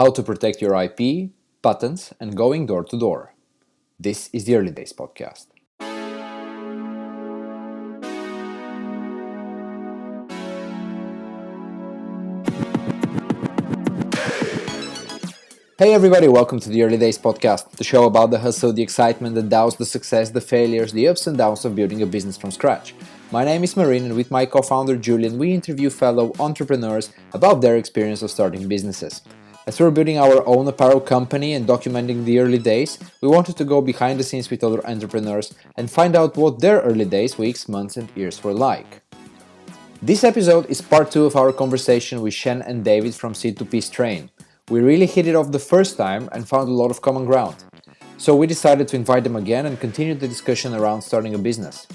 how to protect your IP, patents, and going door to door. This is the Early Days Podcast. Hey everybody, welcome to the Early Days Podcast, the show about the hustle, the excitement, the doubts, the success, the failures, the ups and downs of building a business from scratch. My name is Marin, and with my co-founder Julian, we interview fellow entrepreneurs about their experience of starting businesses. As we're building our own apparel company and documenting the early days, we wanted to go behind the scenes with other entrepreneurs and find out what their early days, weeks, months and years were like. This episode is part 2 of our conversation with Shen and David from C2P Strain. We really hit it off the first time and found a lot of common ground. So we decided to invite them again and continue the discussion around starting a business.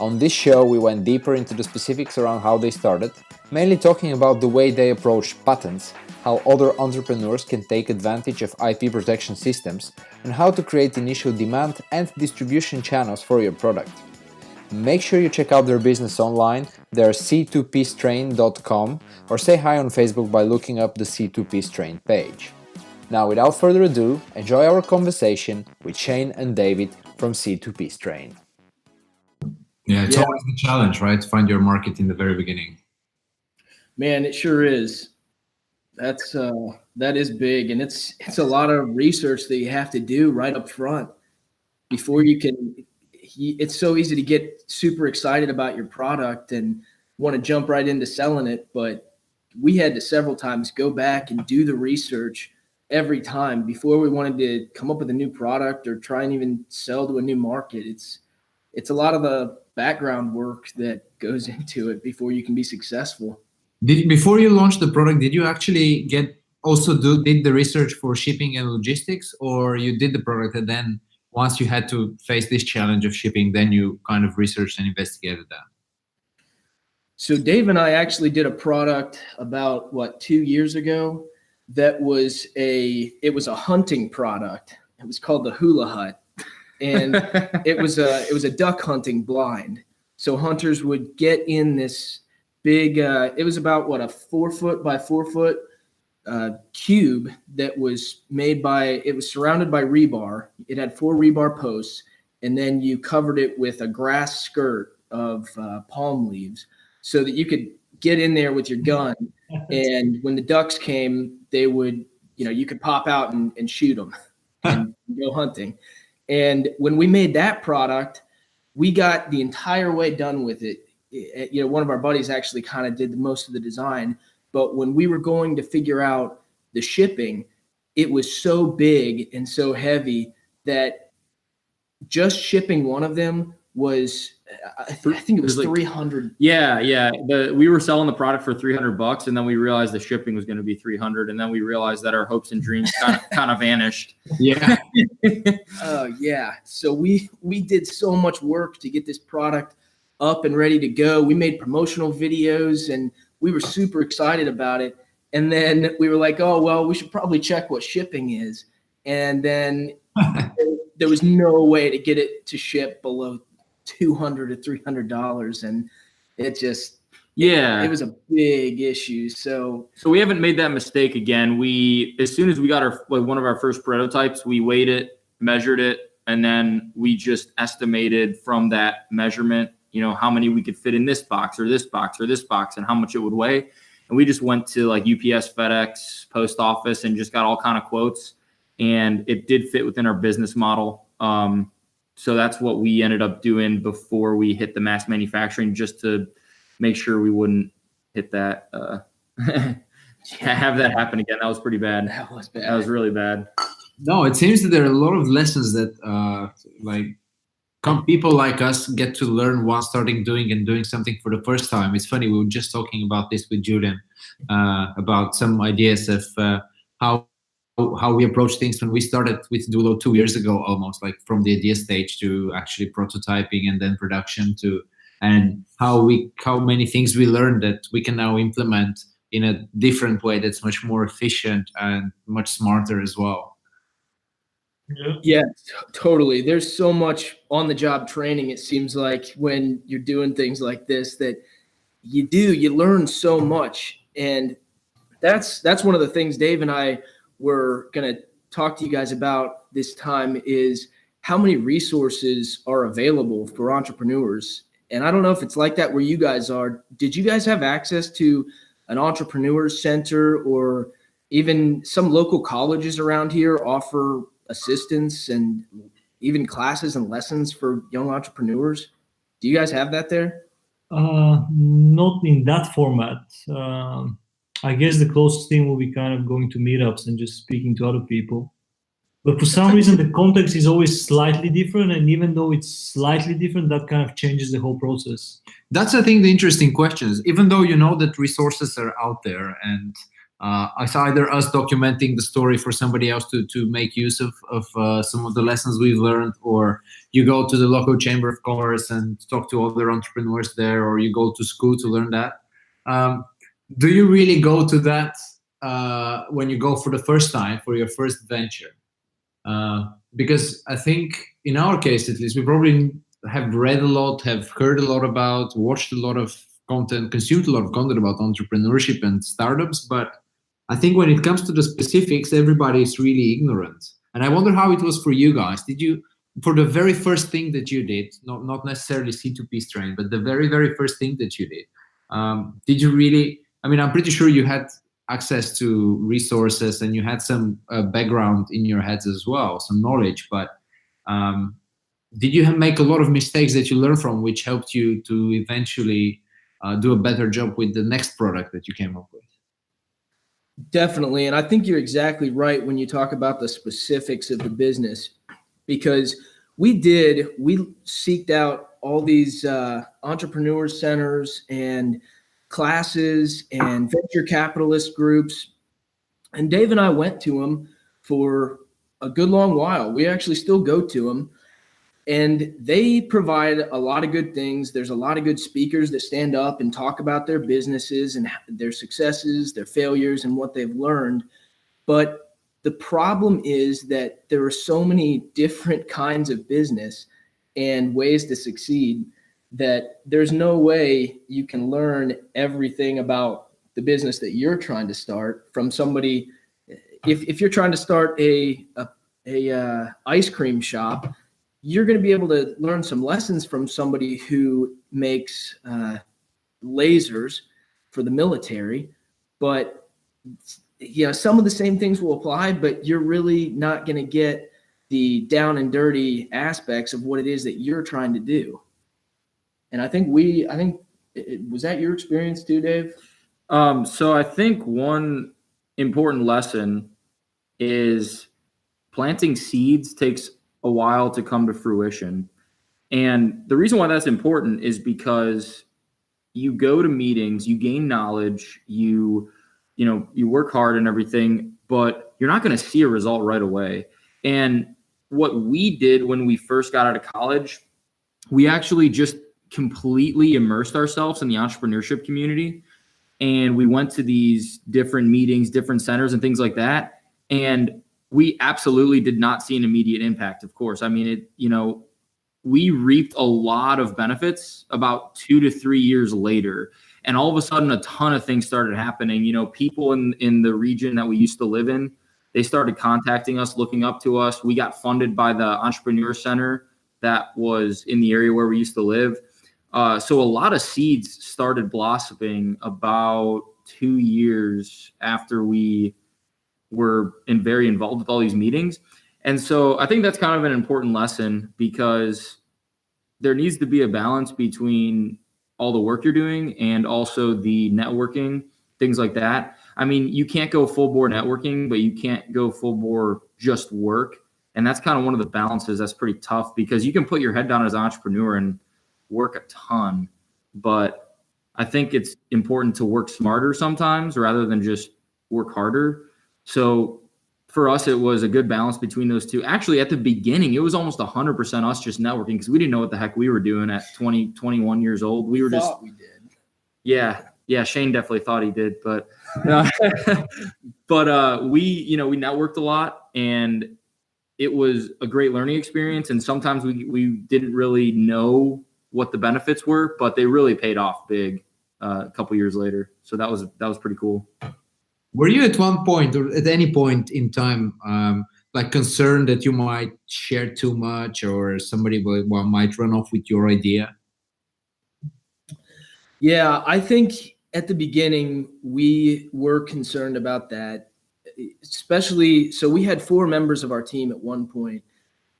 On this show, we went deeper into the specifics around how they started, mainly talking about the way they approach patents, how other entrepreneurs can take advantage of IP protection systems, and how to create initial demand and distribution channels for your product. Make sure you check out their business online. They're C2PStrain.com, or say hi on Facebook by looking up the C2P Strain page. Now, without further ado, enjoy our conversation with Shane and David from C2P Strain. Yeah, it's always the challenge, right? To find your market in the very beginning. Man, it sure is. That is big, and it's a lot of research that you have to do right up front before you can. It's so easy to get super excited about your product and want to jump right into selling it, but we had to several times go back and do the research every time before we wanted to come up with a new product or try and even sell to a new market. It's a lot of the background work that goes into it before you can be successful. Before you launched the product, did you actually did the research for shipping and logistics, or you did the product and then once you had to face this challenge of shipping, then you kind of researched and investigated that? So Dave and I actually did a product about 2 years ago that was a hunting product. It was called the Hula Hut, and it was a duck hunting blind. So hunters would get in this big. It was about a 4 foot by 4 foot cube that was it was surrounded by rebar. It had 4 rebar posts, and then you covered it with a grass skirt of palm leaves so that you could get in there with your gun. And when the ducks came, they would, you could pop out and shoot them and go hunting. And when we made that product, we got the entire way done with it. One of our buddies actually kind of did most of the design. But when we were going to figure out the shipping, it was so big and so heavy that just shipping one of them was, I think it was 300. Yeah. We were selling the product for $300, and then we realized the shipping was going to be $300, and then we realized that our hopes and dreams kind of vanished. Yeah. Oh yeah. So we did so much work to get this product up and ready to go. We made promotional videos and we were super excited about it. And then we were like, oh, well, we should probably check what shipping is. And then there was no way to get it to ship below $200 to $300. And it just, it was a big issue. So we haven't made that mistake again. As soon as we got one of our first prototypes, we weighed it, measured it, and then we just estimated from that measurement, how many we could fit in this box or this box or this box and how much it would weigh. And we just went to UPS, FedEx, post office and just got all kind of quotes, and it did fit within our business model. So that's what we ended up doing before we hit the mass manufacturing, just to make sure we wouldn't hit that, have that happen again. That was pretty bad. That was bad. That was really bad. No, it seems that there are a lot of lessons that people like us get to learn while doing something for the first time. It's funny, we were just talking about this with Julian, about some ideas of how we approach things when we started with DULO 2 years ago, almost from the idea stage to actually prototyping and then production and how many things we learned that we can now implement in a different way that's much more efficient and much smarter as well. Yeah, totally. There's so much on-the-job training, it seems like, when you're doing things like this, that you learn so much. And that's one of the things Dave and I we're going to talk to you guys about this time is how many resources are available for entrepreneurs. And I don't know if it's like that where you guys are. Did you guys have access to an entrepreneur center, or even some local colleges around here offer assistance and even classes and lessons for young entrepreneurs? Do you guys have that there? Not in that format. I guess the closest thing will be kind of going to meetups and just speaking to other people. But for some reason, the context is always slightly different. And even though it's slightly different, that kind of changes the whole process. That's, I think, the interesting questions. Even though you know that resources are out there, and it's either us documenting the story for somebody else to make use of some of the lessons we've learned, or you go to the local chamber of commerce and talk to other entrepreneurs there, or you go to school to learn that. Do you really go to that when you go for the first time, for your first venture? Because I think in our case, at least, we probably have read a lot, have heard a lot about, watched a lot of content, consumed a lot of content about entrepreneurship and startups. But I think when it comes to the specifics, everybody is really ignorant. And I wonder how it was for you guys. Did you, for the very first thing that you did, not necessarily C2P Strain, but the very, very first thing that you did you really, I mean, I'm pretty sure you had access to resources and you had some background in your heads as well, some knowledge, but did you make a lot of mistakes that you learned from, which helped you to eventually do a better job with the next product that you came up with? Definitely. And I think you're exactly right when you talk about the specifics of the business, because we seeked out all these entrepreneur centers and classes and venture capitalist groups. And Dave and I went to them for a good long while. We actually still go to them. And they provide a lot of good things. There's a lot of good speakers that stand up and talk about their businesses and their successes, their failures, and what they've learned. But the problem is that there are so many different kinds of business and ways to succeed that there's no way you can learn everything about the business that you're trying to start from somebody. If you're trying to start a ice cream shop, you're going to be able to learn some lessons from somebody who makes lasers for the military. But some of the same things will apply, but you're really not going to get the down and dirty aspects of what it is that you're trying to do. And I think was that your experience too, Dave? So I think one important lesson is planting seeds takes a while to come to fruition. And the reason why that's important is because you go to meetings, you gain knowledge, you work hard and everything, but you're not going to see a result right away. And what we did when we first got out of college, we actually just completely immersed ourselves in the entrepreneurship community. And we went to these different meetings, different centers and things like that. And we absolutely did not see an immediate impact, of course. I mean, we reaped a lot of benefits about 2 to 3 years later. And all of a sudden, a ton of things started happening. People in the region that we used to live in, they started contacting us, looking up to us. We got funded by the Entrepreneur Center that was in the area where we used to live. So a lot of seeds started blossoming about 2 years after we were very involved with all these meetings. And so I think that's kind of an important lesson, because there needs to be a balance between all the work you're doing and also the networking, things like that. I mean, you can't go full bore networking, but you can't go full bore just work. And that's kind of one of the balances that's pretty tough, because you can put your head down as an entrepreneur and work a ton, but I think it's important to work smarter sometimes rather than just work harder. So for us, it was a good balance between those two. Actually, at the beginning, it was almost 100% us just networking, because we didn't know what the heck we were doing at 20, 21 years old. We did. Yeah. Shane definitely thought he did, but we networked a lot, and it was a great learning experience. And sometimes we didn't really know what the benefits were, but they really paid off big a couple years later. So that was pretty cool. Were you at one point or at any point in time like concerned that you might share too much or somebody might run off with your idea? Yeah, I think at the beginning we were concerned about that, especially so we had 4 members of our team at one point,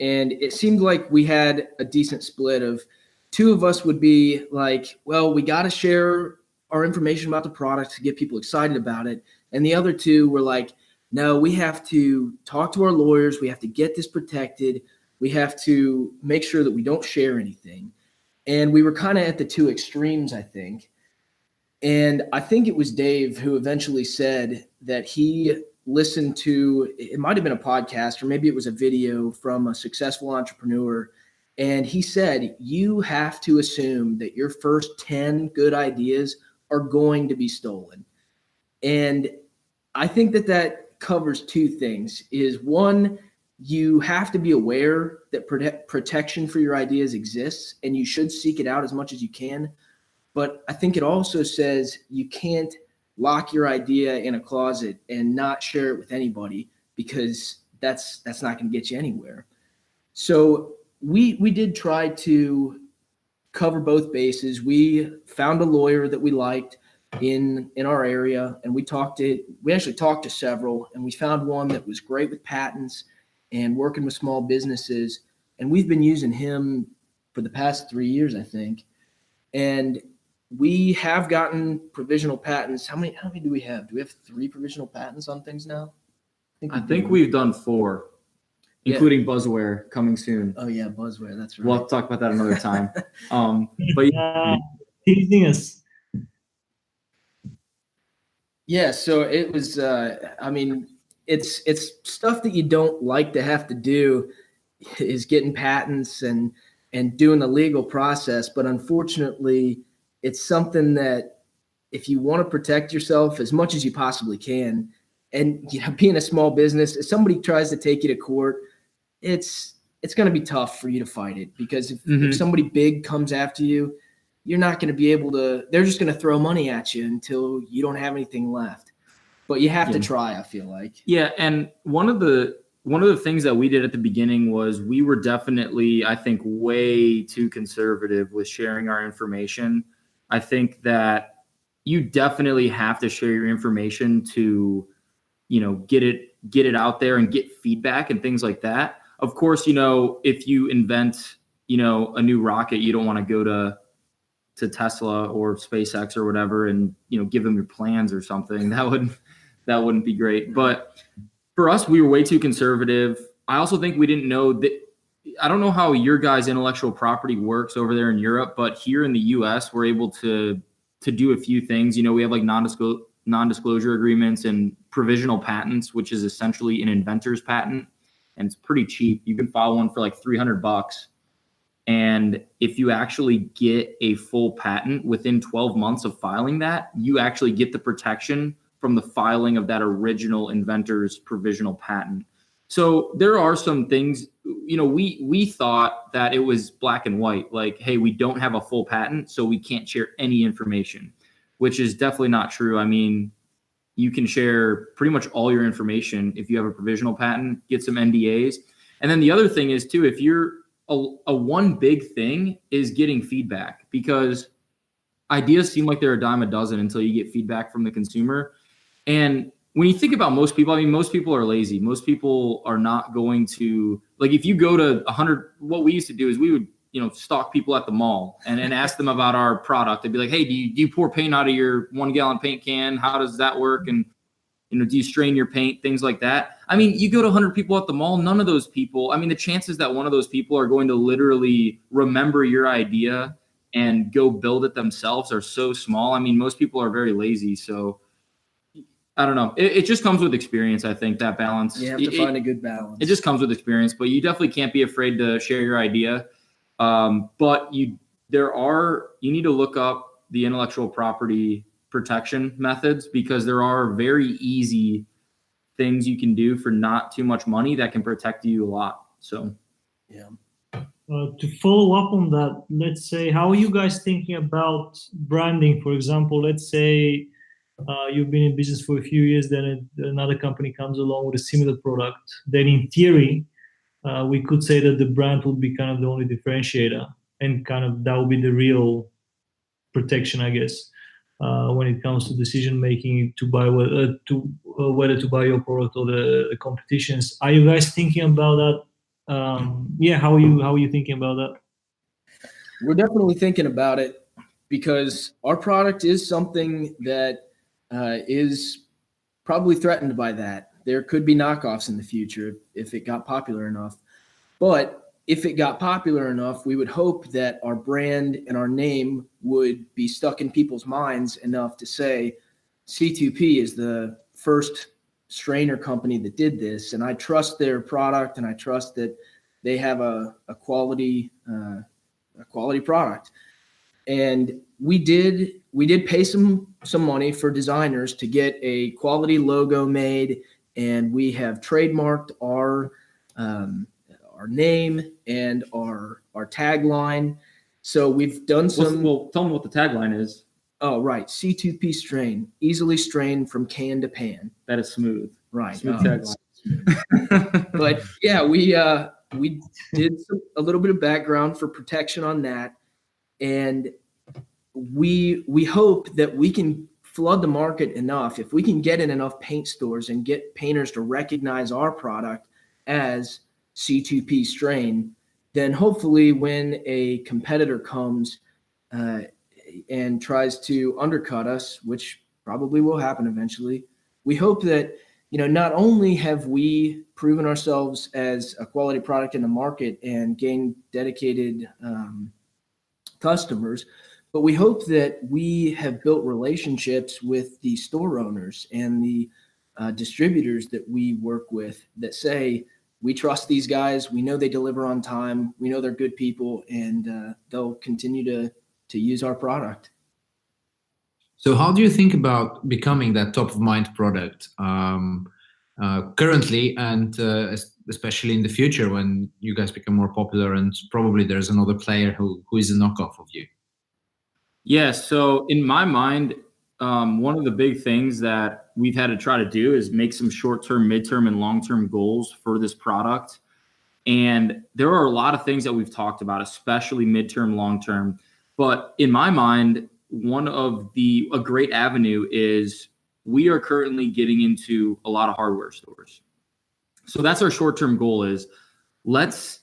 and it seemed like we had a decent split of 2 of us would be like, well, we got to share our information about the product to get people excited about it. And the other 2 were like, no, we have to talk to our lawyers. We have to get this protected. We have to make sure that we don't share anything. And we were kind of at the 2 extremes, I think. And I think it was Dave who eventually said that he listened to, it might have been a podcast or maybe it was a video from a successful entrepreneur. And he said, you have to assume that your first 10 good ideas are going to be stolen. And I think that that covers 2 things. Is one, you have to be aware that protection for your ideas exists and you should seek it out as much as you can. But I think it also says you can't lock your idea in a closet and not share it with anybody, because that's not going to get you anywhere. So we did try to cover both bases. We found a lawyer that we liked in our area, and we actually talked to several, and we found one that was great with patents and working with small businesses. And we've been using him for the past 3 years, I think. And we have gotten provisional patents. How many do we have? Do we have 3 provisional patents on things now? I think we've done 4, including Buzzware coming soon. Oh yeah, Buzzware. That's right. We'll have to talk about that another time. But teasing us. Yeah, so it was, it's stuff that you don't like to have to do, is getting patents and doing the legal process. But unfortunately, it's something that if you want to protect yourself as much as you possibly can, and being a small business, if somebody tries to take you to court, it's going to be tough for you to fight it, because if somebody big comes after you, you're not going to be able to, they're just going to throw money at you until you don't have anything left. But you have to try, I feel like. Yeah. And one of the things that we did at the beginning was we were definitely, I think, way too conservative with sharing our information. I think that you definitely have to share your information to, get it out there and get feedback and things like that. Of course, if you invent, a new rocket, you don't want to go to Tesla or SpaceX or whatever and give them your plans or something. That wouldn't be great. But for us, we were way too conservative. I also think we didn't know that. I don't know how your guys' intellectual property works over there in Europe, but here in the US, we're able to do a few things. We have like non-disclosure agreements and provisional patents, which is essentially an inventor's patent, and it's pretty cheap. You can file one for like $300. And if you actually get a full patent within 12 months of filing that, you actually get the protection from the filing of that original inventor's provisional patent. So there are some things, we thought that it was black and white, like, hey, we don't have a full patent, so we can't share any information, which is definitely not true. I mean, you can share pretty much all your information if you have a provisional patent, get some NDAs. And then the other thing is too, if you're a one big thing is getting feedback, because ideas seem like they're a dime a dozen until you get feedback from the consumer. And when you think about most people, most people are lazy. Most people are not going to, like, if you go to 100, what we used to do is we would, stalk people at the mall and ask them about our product. They'd be like, hey, do you pour paint out of your 1 gallon paint can? How does that work? And, do you strain your paint? Things like that. I mean, you go to 100 people at the mall, none of those people, the chances that one of those people are going to literally remember your idea and go build it themselves are so small. Most people are very lazy. So I don't know. It just comes with experience, I think, that balance. You have to find a good balance. It just comes with experience, but you definitely can't be afraid to share your idea. But you need to look up the intellectual property protection methods, because there are very easy things you can do for not too much money that can protect you a lot. So, yeah. To follow up on that, let's say, how are you guys thinking about branding? For example, let's say you've been in business for a few years, then another company comes along with a similar product, then in theory, we could say that the brand would be kind of the only differentiator, and kind of that would be the real protection, I guess, when it comes to decision making to buy whether to buy your product or the competitions. Are you guys thinking about that? How are you thinking about that? We're definitely thinking about it because our product is something that is probably threatened by that. There could be knockoffs in the future if it got popular enough. But if it got popular enough, we would hope that our brand and our name would be stuck in people's minds enough to say C2P is the first strainer company that did this, and I trust their product, and I trust that they have a quality product. And we did pay some money for designers to get a quality logo made, and we have trademarked our name and our tagline. So we've done some. Well, tell them what the tagline is. Oh, right. C2P Strain, easily strained from can to pan. That is smooth. Right. Smooth tagline. But yeah, we did a little bit of background for protection on that. And we hope that we can flood the market enough. If we can get in enough paint stores and get painters to recognize our product as C2P Strain, then hopefully when a competitor comes and tries to undercut us, which probably will happen eventually, we hope that, not only have we proven ourselves as a quality product in the market and gained dedicated customers, but we hope that we have built relationships with the store owners and the distributors that we work with that say, we trust these guys. We know they deliver on time. We know they're good people, and they'll continue to use our product. So how do you think about becoming that top of mind product currently, and especially in the future when you guys become more popular and probably there's another player who is a knockoff of you? Yeah, so in my mind, one of the big things that we've had to try to do is make some short-term, midterm, and long-term goals for this product. And there are a lot of things that we've talked about, especially midterm, long-term. But in my mind, a great avenue is we are currently getting into a lot of hardware stores. So that's our short-term goal is let's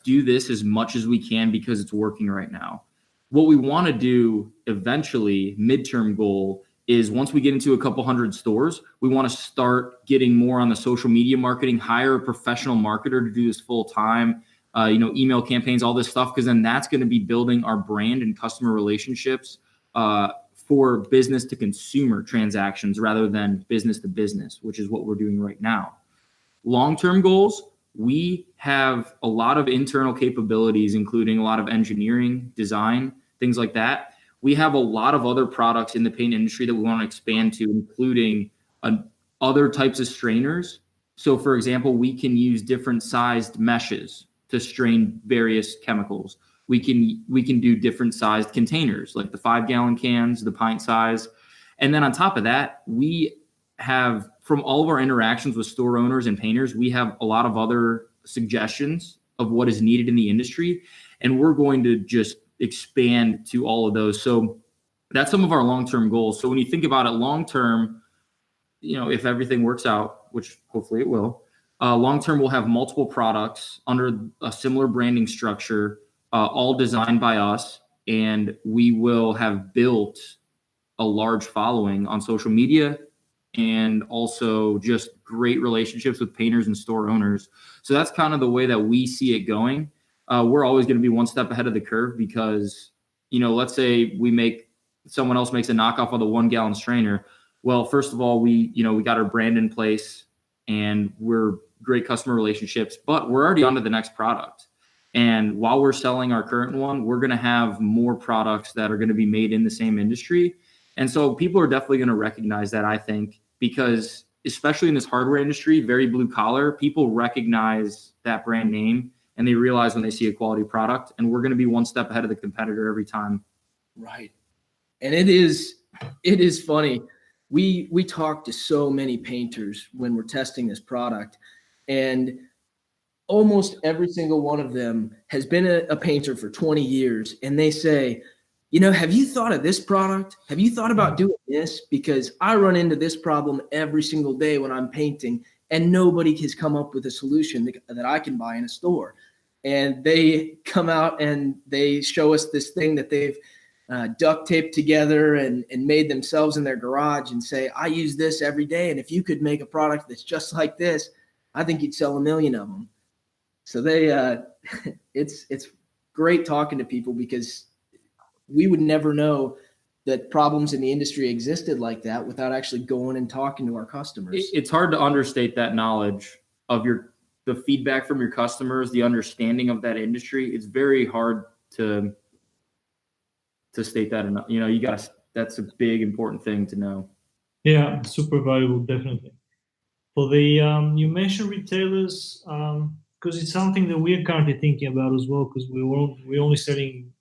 do this as much as we can because it's working right now. What we want to do eventually, midterm goal, is once we get into a couple hundred stores, we want to start getting more on the social media marketing, hire a professional marketer to do this full time, email campaigns, all this stuff, because then that's going to be building our brand and customer relationships for business to consumer transactions rather than business to business, which is what we're doing right now. Long-term goals, we have a lot of internal capabilities, including a lot of engineering, design, things like that. We have a lot of other products in the paint industry that we want to expand to, including other types of strainers. So, for example, we can use different sized meshes to strain various chemicals. We can do different sized containers, like the 5-gallon cans, the pint size. And then on top of that, we have, from all of our interactions with store owners and painters, we have a lot of other suggestions of what is needed in the industry. And we're going to just expand to all of those. So that's some of our long-term goals. So when you think about it long-term, if everything works out, which hopefully it will, long-term we'll have multiple products under a similar branding structure, all designed by us. And we will have built a large following on social media and also just great relationships with painters and store owners. So that's kind of the way that we see it going. We're always going to be one step ahead of the curve because, let's say someone else makes a knockoff of the 1-gallon strainer. Well, first of all, we got our brand in place and we're great customer relationships, but we're already on to the next product. And while we're selling our current one, we're going to have more products that are going to be made in the same industry. And so people are definitely going to recognize that, I think, because especially in this hardware industry, very blue collar, people recognize that brand name and they realize when they see a quality product, and we're going to be one step ahead of the competitor every time. Right. And it is funny. we talk to so many painters when we're testing this product, and almost every single one of them has been a painter for 20 years. And they say, have you thought of this product? Have you thought about doing this? Because I run into this problem every single day when I'm painting, and nobody has come up with a solution that I can buy in a store. And they come out and they show us this thing that they've duct taped together and made themselves in their garage, and say, I use this every day. And if you could make a product that's just like this, I think you'd sell 1 million of them. So it's great talking to people, because we would never know that problems in the industry existed like that without actually going and talking to our customers. It's hard to understate that knowledge of the feedback from your customers, the understanding of that industry. It's very hard to state that enough. That's a big, important thing to know. Yeah, super valuable, definitely. For the you mentioned retailers, because it's something that we are currently thinking about as well, because we're only selling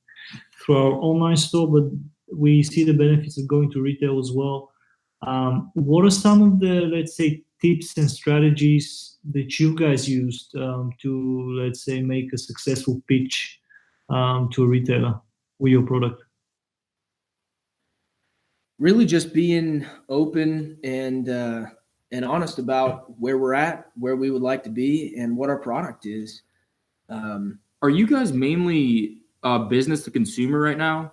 through our online store, but we see the benefits of going to retail as well. What are some of the, let's say, tips and strategies that you guys used to, let's say, make a successful pitch to a retailer with your product? Really just being open and honest about where we're at, where we would like to be, and what our product is. Are you guys mainly business to consumer right now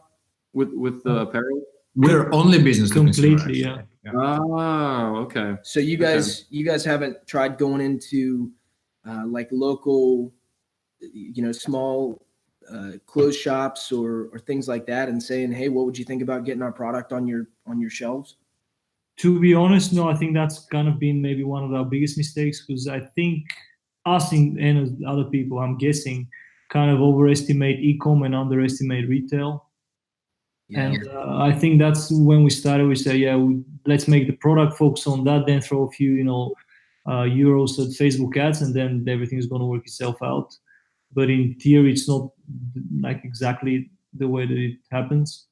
with the apparel? We're only business to Completely, consumer, yeah. Oh, okay. So you guys haven't tried going into like local, small clothes shops or things like that, and saying, hey, what would you think about getting our product on your shelves? To be honest, no, I think that's kind of been maybe one of our biggest mistakes, because I think us and other people, I'm guessing, kind of overestimate e-com and underestimate retail. Yeah. And I think that's when we started. We said, let's make the product, focus on that, then throw a few, euros at Facebook ads, and then everything is going to work itself out. But in theory, it's not like exactly the way that it happens.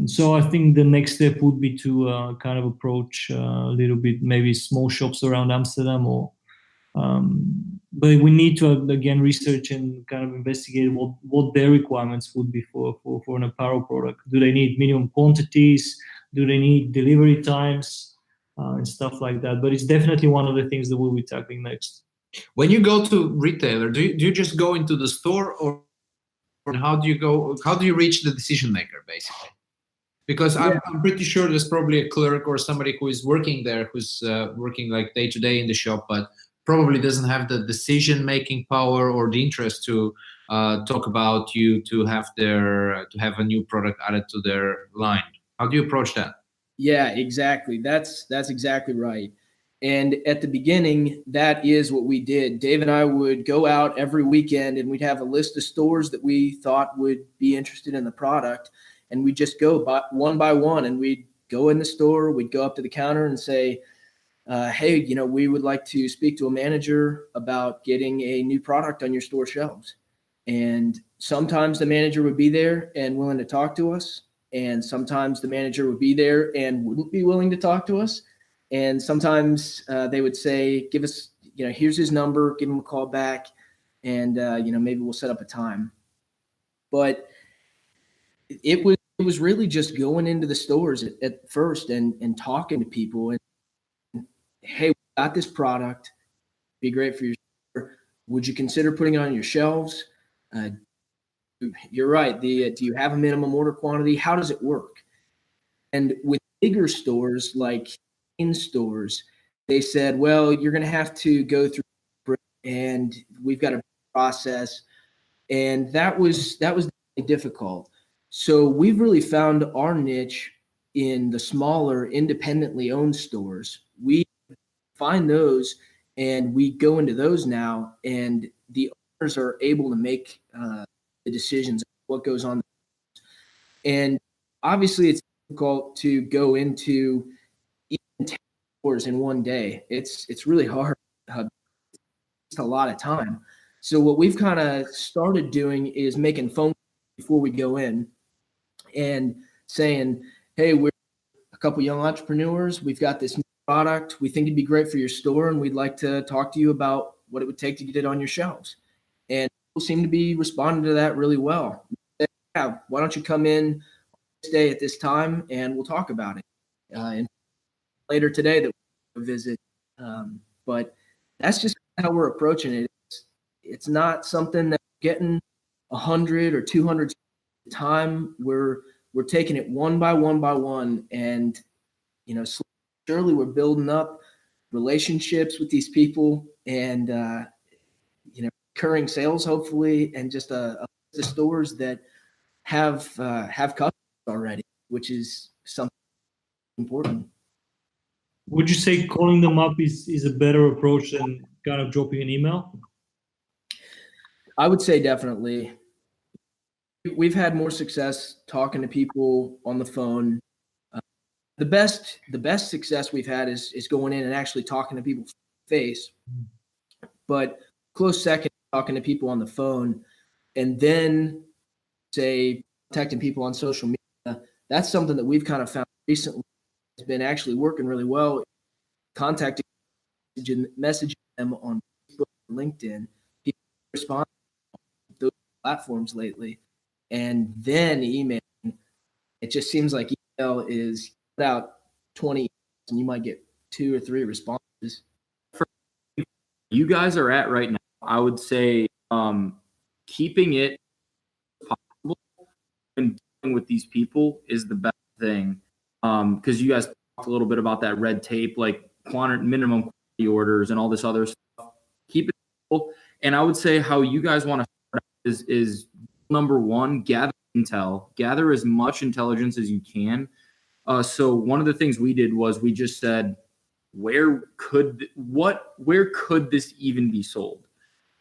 So I think the next step would be to kind of approach a little bit, maybe small shops around Amsterdam, but we need to again research and kind of investigate what their requirements would be for an apparel product. Do they need minimum quantities? Do they need delivery times and stuff like that? But it's definitely one of the things that we'll be tackling next. When you go to retailer, do you just go into the store, or how do you reach the decision maker, basically? Because I'm pretty sure there's probably a clerk or somebody who is working there, who's working like day to day in the shop, but probably doesn't have the decision making power or the interest to talk about you, to have a new product added to their line. How do you approach that? Yeah, exactly. That's exactly right. And at the beginning, that is what we did. Dave and I would go out every weekend, and we'd have a list of stores that we thought would be interested in the product. And we'd just go one by one, and we'd go in the store, we'd go up to the counter and say, hey, we would like to speak to a manager about getting a new product on your store shelves. And sometimes the manager would be there and willing to talk to us. And sometimes the manager would be there and wouldn't be willing to talk to us. And sometimes they would say, give us, here's his number, give him a call back, and, maybe we'll set up a time. But it was really just going into the stores at first and talking to people and, hey, we got this product, be great for your store. Would you consider putting it on your shelves? You're right. Do you have a minimum order quantity? How does it work? And with bigger stores like in stores, they said, well, you're going to have to go through, and we've got a process. And that was difficult. So we've really found our niche in the smaller, independently owned stores. We find those and we go into those now, and the owners are able to make the decisions of what goes on. And obviously it's difficult to go into even 10 stores in one day. It's really hard. It's a lot of time. So what we've kind of started doing is making phone calls before we go in and saying, hey, we're a couple young entrepreneurs. We've got this new product. We think it'd be great for your store, and we'd like to talk to you about what it would take to get it on your shelves. And people seem to be responding to that really well. Yeah, why don't you come in this day at this time, and we'll talk about it. And later today that we'll visit. But that's just how we're approaching it. It's not something that we're getting 100 or 200 at a time. We're taking it one by one, and surely we're building up relationships with these people, and recurring sales hopefully, and just a the stores that have customers already, which is something important. Would you say calling them up is a better approach than kind of dropping an email? I would say definitely. We've had more success talking to people on the phone. The best success we've had is going in and actually talking to people face. But close second, talking to people on the phone, and then say contacting people on social media. That's something that we've kind of found recently has been actually working really well. Contacting, messaging them on Facebook, LinkedIn, people respond to those platforms lately, and then email. It just seems like email is about 20, and you might get 2 or 3 responses. You guys are at right now, I would say keeping it possible and dealing with these people is the best thing, because you guys talked a little bit about that red tape, like minimum quantity orders and all this other stuff. Keep it simple. And I would say how you guys want to start is number one, gather intel, gather as much intelligence as you can. So one of the things we did was we just said, where could this even be sold?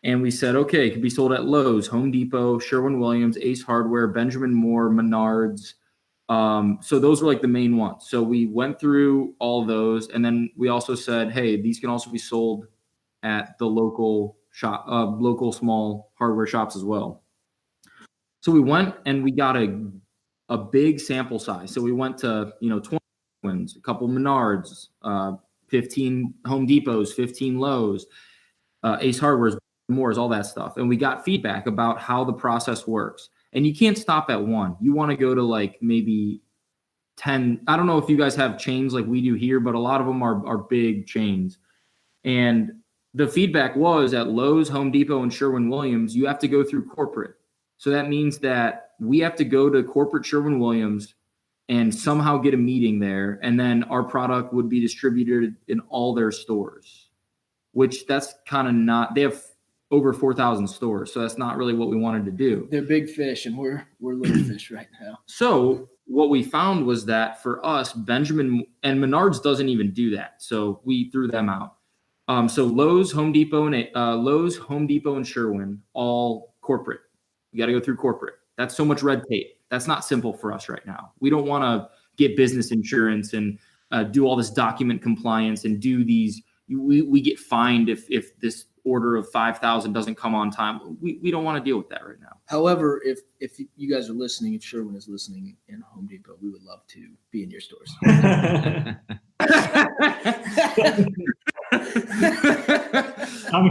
And we said, okay, it could be sold at Lowe's, Home Depot, Sherwin-Williams, Ace Hardware, Benjamin Moore, Menards. So those were like the main ones. So we went through all of those, and then we also said, hey, these can also be sold at the local shop, local small hardware shops as well. So we went and we got a big sample size. So we went to 20 wins, a couple Menards, 15 Home Depots, 15 Lowe's, Ace Hardware's, Moore's, all that stuff. And we got feedback about how the process works. And you can't stop at one. You want to go to like maybe 10. I don't know if you guys have chains like we do here, but a lot of them are big chains. And the feedback was at Lowe's, Home Depot, and Sherwin-Williams, you have to go through corporate. So that means that we have to go to corporate Sherwin-Williams and somehow get a meeting there. And then our product would be distributed in all their stores, which that's kind of not, they have over 4,000 stores. So that's not really what we wanted to do. They're big fish and we're little fish right now. So what we found was that for us, Benjamin and Menards doesn't even do that. So we threw them out. So Lowe's, Home Depot, and Sherwin, all corporate. You got to go through corporate. That's so much red tape. That's not simple for us right now. We don't want to get business insurance and do all this document compliance and do these. We get fined if this order of 5,000 doesn't come on time. We don't want to deal with that right now. However, if you guys are listening, if Sherwin is listening in Home Depot, we would love to be in your stores. I'm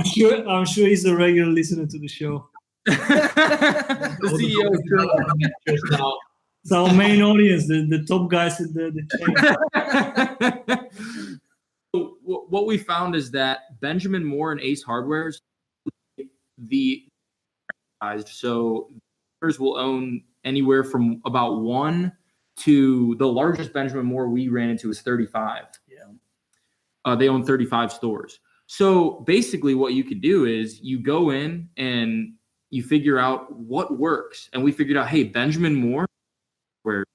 sure he's a regular listener to the show. The CEO is it's our main audience, the top guys in the chain. So what we found is that Benjamin Moore and Ace Hardware's so will own anywhere from about 1 to the largest Benjamin Moore we ran into is 35. Yeah. They own 35 stores. So basically what you could do is you go in and you figure out what works. And we figured out, hey, Benjamin Moore, where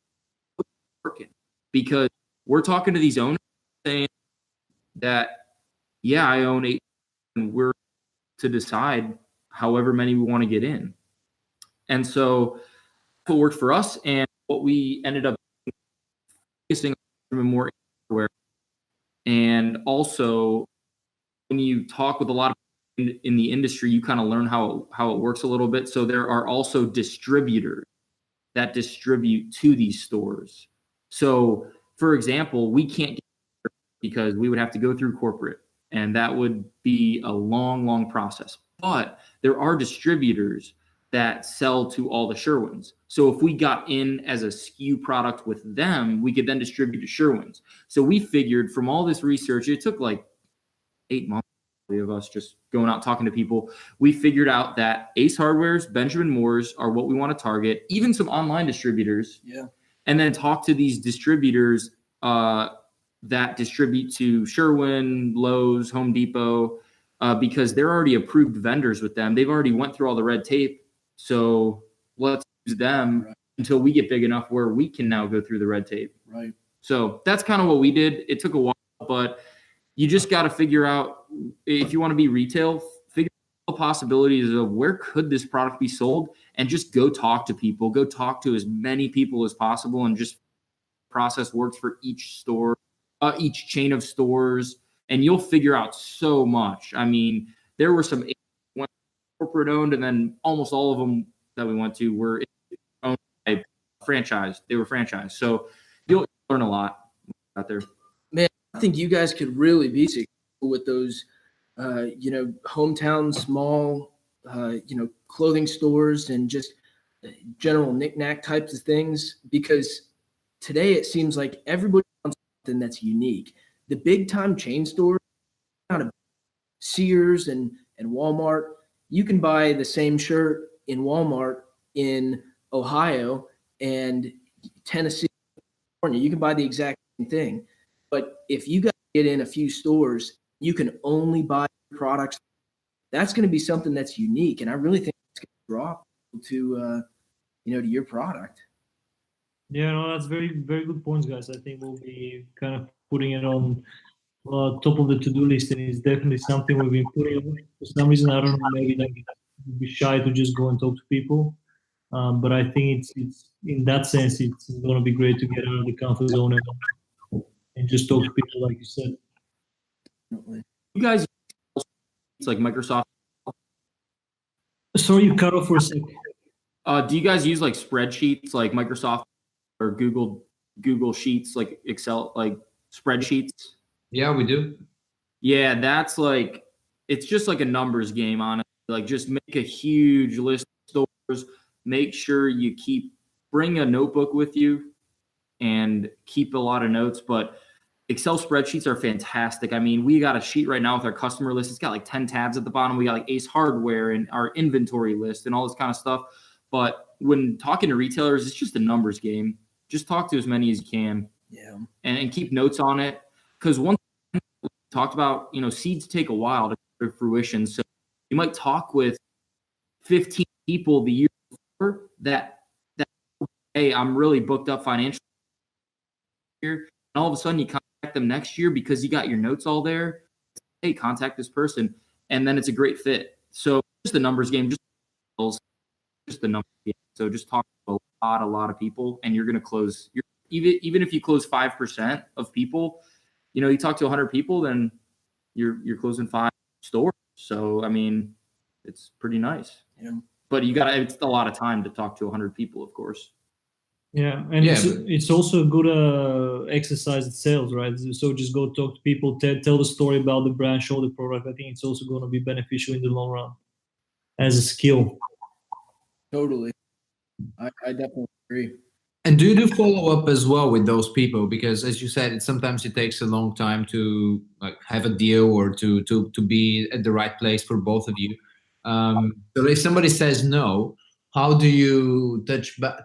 working, because we're talking to these owners saying that, yeah, I own 8, and we're to decide however many we want to get in. And so what worked for us, and what we ended up focusing on more everywhere. And also when you talk with a lot of in the industry, you kind of learn how it works a little bit. So there are also distributors that distribute to these stores. So for example, we can't get because we would have to go through corporate, and that would be a long, long process. But there are distributors that sell to all the Sherwins. So if we got in as a SKU product with them, we could then distribute to Sherwins. So we figured from all this research, it took like 8 months of us just going out talking to people. We figured out that Ace Hardware's, Benjamin Moore's are what we want to target, even some online distributors. Yeah. And then talk to these distributors that distribute to Sherwin, Lowe's, Home Depot, because they're already approved vendors with them. They've already went through all the red tape. So let's use them until we get big enough where we can now go through the red tape. Right. So that's kind of what we did. It took a while, but you just got to figure out, if you want to be retail, figure out the possibilities of where could this product be sold, and just go talk to people, go talk to as many people as possible, and just process works for each store, each chain of stores, and you'll figure out so much. I mean, there were some corporate owned, and then almost all of them that we went to were owned by franchise. They were franchised. So you'll learn a lot out there. Man, I think you guys could really be successful with those, hometown small, clothing stores and just general knickknack types of things, because today it seems like everybody wants something that's unique. The big time chain stores, out of Sears and Walmart, you can buy the same shirt in Walmart in Ohio and Tennessee, California. You can buy the exact same thing. But if you guys get in a few stores, you can only buy products. That's going to be something that's unique. And I really think it's going to draw people to your product. Yeah, no, that's very, very good points, guys. I think we'll be kind of putting it on top of the to-do list, and it's definitely something we've been putting on. For some reason, I don't know, maybe we'd be shy to just go and talk to people. But I think it's in that sense, it's going to be great to get out of the comfort zone and just talk to people, like you said. You guys, it's like Microsoft. Sorry, you cut off for a second. Do you guys use like spreadsheets like Microsoft or Google Sheets, like Excel, like spreadsheets? Yeah, we do. Yeah, that's like, it's just like a numbers game, honestly. Like, just make a huge list of stores. Make sure you bring a notebook with you and keep a lot of notes. But Excel spreadsheets are fantastic. I mean, we got a sheet right now with our customer list. It's got like 10 tabs at the bottom. We got like Ace Hardware and our inventory list and all this kind of stuff. But when talking to retailers, it's just a numbers game. Just talk to as many as you can. Yeah. And keep notes on it. Because one thing we talked about, seeds take a while to come to fruition. So you might talk with 15 people the year before that hey, I'm really booked up financially here. And all of a sudden you contact them next year because you got your notes all there. Hey, contact this person. And then it's a great fit. So just the numbers game, just the numbers game. So just talk to a lot of people, and you're going to close. Even if you close 5% of people, you talk to 100 people, then you're closing 5 stores. So, I mean, it's pretty nice. Yeah. But it's a lot of time to talk to 100 people, of course. Yeah, and it's also a good exercise in sales, right? So just go talk to people, tell the story about the brand, show the product. I think it's also going to be beneficial in the long run as a skill. Totally. I definitely agree. And do you do follow up as well with those people? Because as you said, sometimes it takes a long time to have a deal or to be at the right place for both of you. So if somebody says no, how do you touch back?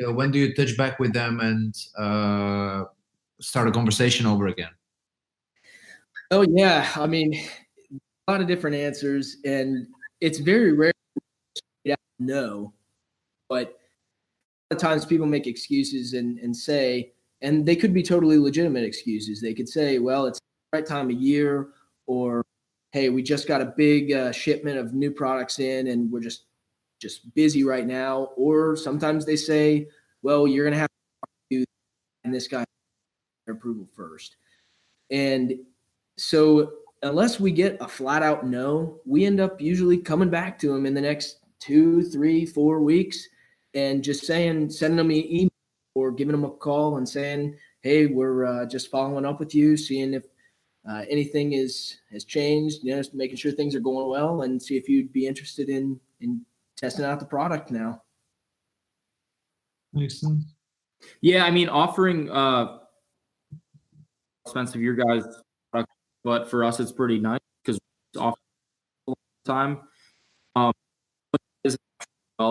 When do you touch back with them and start a conversation over again? Oh yeah, I mean, a lot of different answers, and it's very rare to no, but a lot of times people make excuses and say, and they could be totally legitimate excuses. They could say, well, it's the right time of year, or hey, we just got a big shipment of new products in and we're just busy right now. Or sometimes they say, well, you're going to have to do and this guy approval first. And so unless we get a flat out no, we end up usually coming back to them in the next 2, 3, 4 weeks and just sending them an email or giving them a call and saying, hey, we're just following up with you, seeing if anything has changed, just making sure things are going well, and see if you'd be interested in testing out the product now. Makes sense. Yeah, I mean, offering expensive your guys' product, but for us it's pretty nice because it's off all the time. I'll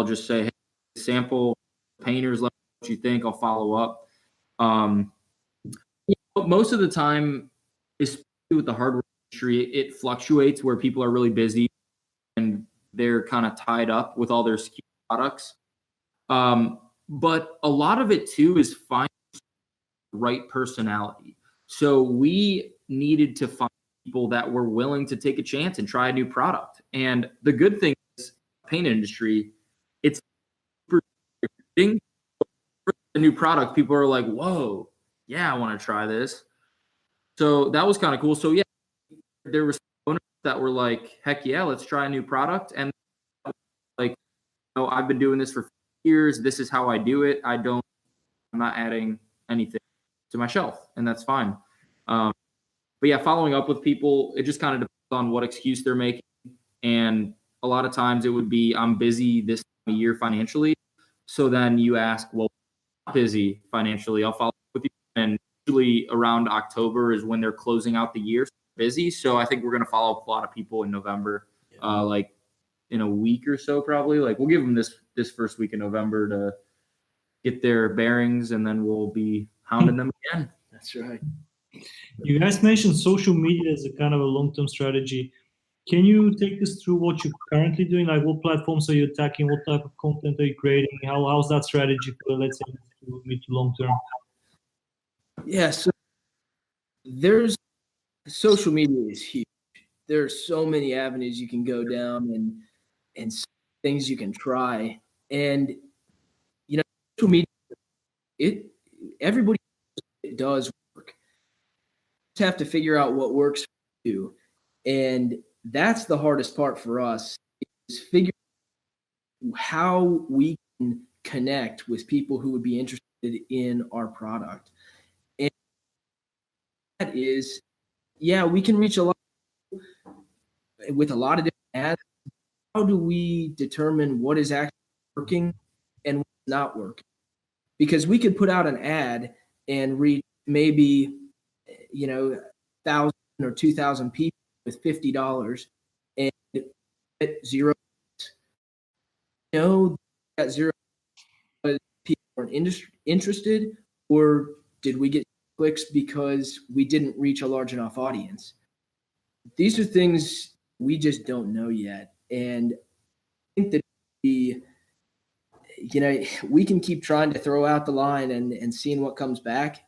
just say, hey, sample painters, let me know what you think. I'll follow up. Most of the time, especially with the hardware industry, it fluctuates where people are really busy and they're kind of tied up with all their SKU products. But a lot of it too is finding the right personality. So we needed to find people that were willing to take a chance and try a new product. And the good thing is, paint industry, it's super exciting. For a new product, people are like, whoa, yeah, I want to try this. So that was kind of cool. So yeah, there were owners that were like, heck yeah, let's try a new product. And like, I've been doing this for years. This is how I do it. I'm not adding anything to my shelf, and that's fine. But yeah, following up with people, it just kind of depends on what excuse they're making. And a lot of times it would be, I'm busy this time of year financially. So then you ask, well, I'm busy financially, I'll follow up with you. And usually around October is when they're closing out the year. So busy. So I think we're going to follow up with a lot of people in November, like in a week or so, probably. Like we'll give them this first week in November to get their bearings, and then we'll be hounding them again. That's right. You guys mentioned social media as a kind of a long-term strategy. Can you take us through what you're currently doing? Like, what platforms are you attacking? What type of content are you creating? How's that strategy for, let's say, mid to long term? Yeah, so there's social media is huge. There's so many avenues you can go down and things you can try. And social media, everybody does work. You just have to figure out what works for you. And that's the hardest part for us, is figure out how we can connect with people who would be interested in our product. And that is, we can reach a lot with a lot of different ads. How do we determine what is actually working and what's not working? Because we could put out an ad and reach maybe 1,000 or 2,000 people with $50 and get zero. Got zero people weren't interested, or did we get clicks because we didn't reach a large enough audience? These are things we just don't know yet. And I think that we can keep trying to throw out the line and seeing what comes back.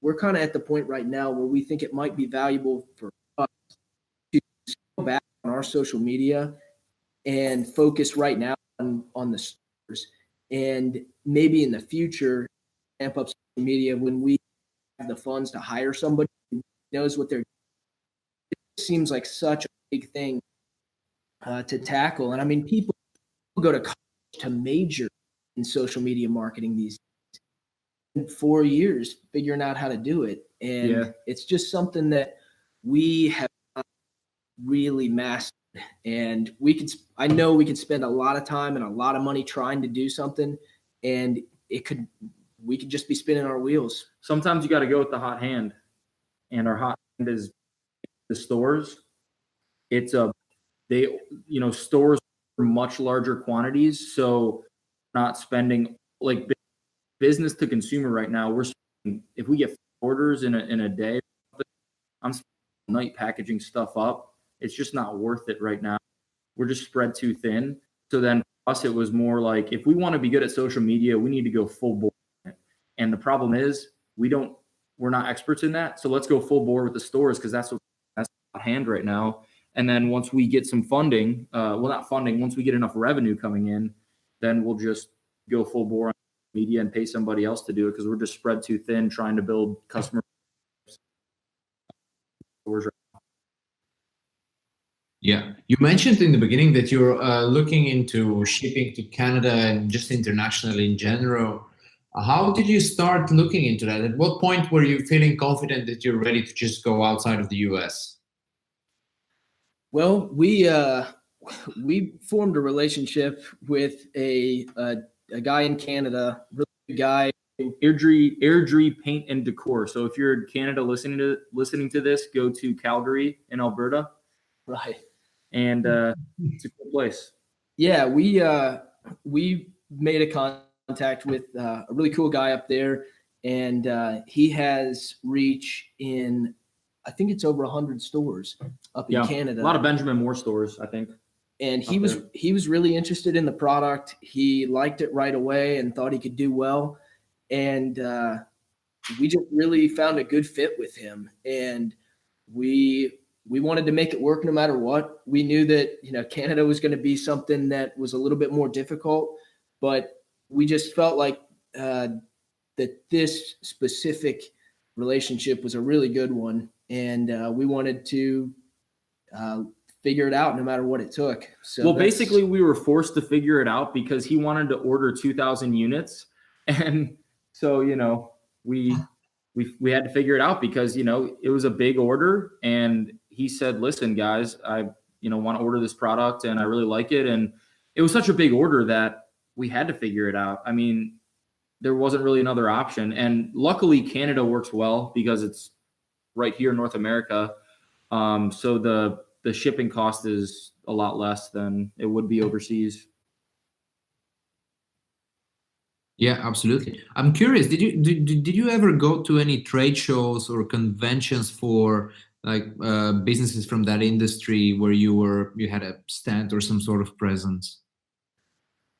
We're kind of at the point right now where we think it might be valuable for us to go back on our social media and focus right now on the stores, and maybe in the future ramp up social media when we have the funds to hire somebody who knows what they're doing. It seems like such a big thing to tackle. And I mean, people go to college to major in social media marketing these days. In 4 years figuring out how to do it. And it's just something that we have not really mastered. And I know we could spend a lot of time and a lot of money trying to do something, and we could just be spinning our wheels. Sometimes you got to go with the hot hand, and our hot hand is the stores. It's stores are much larger quantities, so not spending like business to consumer right now. We're spending, if we get orders in a day, I'm spending all night packaging stuff up. It's just not worth it right now. We're just spread too thin. So then for us, it was more like, if we want to be good at social media, we need to go full bore. And the problem is we're not experts in that. So let's go full bore with the stores, because that's at hand right now. And then once we get some funding, once we get enough revenue coming in, then we'll just go full bore on media and pay somebody else to do it, because we're just spread too thin trying to build customer stores. Yeah, you mentioned in the beginning that you're looking into shipping to Canada and just internationally in general. How did you start looking into that? At what point were you feeling confident that you're ready to just go outside of the US? Well, we formed a relationship with a guy in Canada, really good guy. Airdrie Paint and Decor. So if you're in Canada listening to this, go to Calgary in Alberta. Right. And it's a cool place. Yeah, we made a contact with a really cool guy up there, and he has reach in, I think it's over 100 stores up in Canada. A lot of Benjamin Moore stores, I think. And he was really interested in the product. He liked it right away and thought he could do well. And we just really found a good fit with him. And we wanted to make it work no matter what. We knew that, Canada was going to be something that was a little bit more difficult, but we just felt like that this specific relationship was a really good one. And we wanted to figure it out no matter what it took. So basically we were forced to figure it out because he wanted to order 2,000 units. And so, we had to figure it out because, it was a big order, and he said, listen, guys, I, want to order this product and I really like it. And it was such a big order that we had to figure it out. I mean, there wasn't really another option. And luckily Canada works well because it's right here in North America. So the shipping cost is a lot less than it would be overseas. Yeah, absolutely. I'm curious, did you ever go to any trade shows or conventions for businesses from that industry where you had a stand or some sort of presence?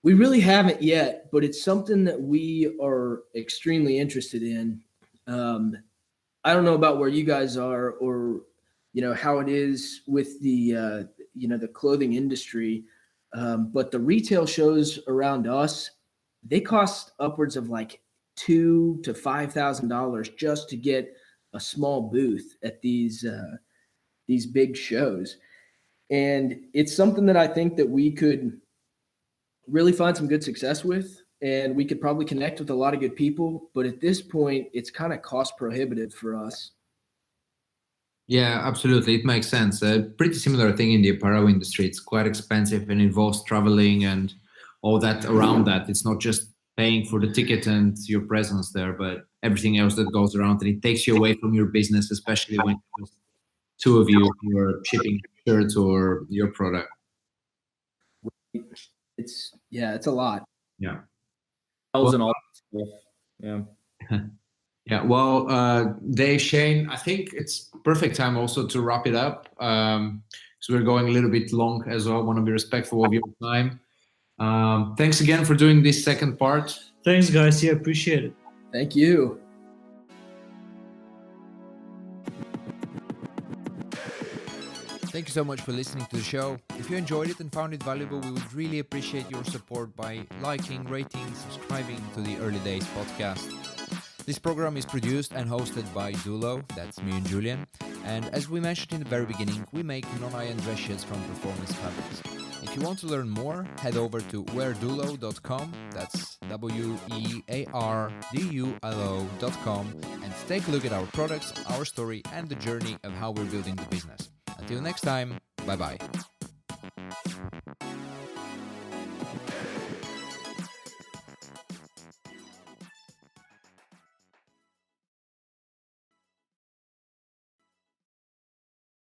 We really haven't yet, but it's something that we are extremely interested in. I don't know about where you guys are or, how it is with the, the clothing industry. But the retail shows around us, they cost upwards of like $2,000 to $5,000 just to get a small booth at these big shows. And it's something that I think that we could really find some good success with, and we could probably connect with a lot of good people. But at this point, it's kind of cost prohibitive for us. Yeah, absolutely. It makes sense. A pretty similar thing in the apparel industry. It's quite expensive and involves traveling and all that around that. It's not just paying for the ticket and your presence there, but everything else that goes around, and it takes you away from your business, especially when it's two of you who are shipping shirts or your product. It's a lot. Yeah. Yeah. Yeah. Well, Dave, Shane, I think it's perfect time also to wrap it up. So we're going a little bit long as well. I want to be respectful of your time. Thanks again for doing this second part. Thanks, guys. Yeah, appreciate it. Thank you. Thank you so much for listening to the show. If you enjoyed it and found it valuable, we would really appreciate your support by liking, rating, subscribing to the Early Days Podcast. This program is produced and hosted by DULO, that's me and Julian. And as we mentioned in the very beginning, we make non-iron dress shirts from performance fabrics. If you want to learn more, head over to weardulo.com, that's weardulo.com, and take a look at our products, our story, and the journey of how we're building the business. Until next time, bye-bye.